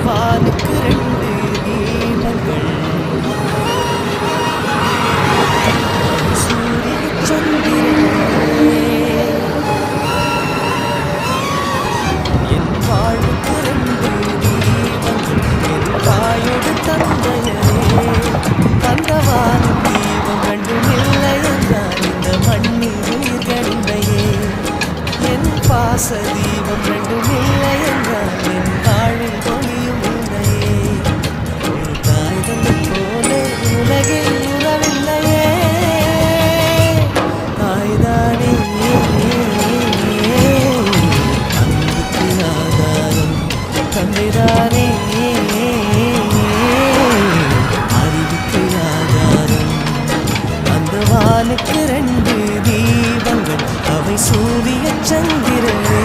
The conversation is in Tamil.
வானுக்கு ரெண்டு தீபங்கள் சூரிய சந்திரனே என் வாழ்வுக்கு ரெண்டு தீபங்கள் என் தாயோடு தந்தையரே அந்த வானும் தீபம் ரெண்டும் இல்லை என்றால் இந்த மண்ணில் உயிர்களில்லையே என் பாச தீபம் ரெண்டும் இல்லை என்றால் என் வாழில் ஒளியும் இல்லையே ஒரு தாய் தந்தை போலே உலகில் உறவில்லையே தாய்தானே அன்புக்கு ஆதாரம் தந்தைதானே அறிவுக்கு ஆதாரம் அந்த வானுக்கு ரெண்டு தீபங்கள் அவை சூரிய சந்திரனே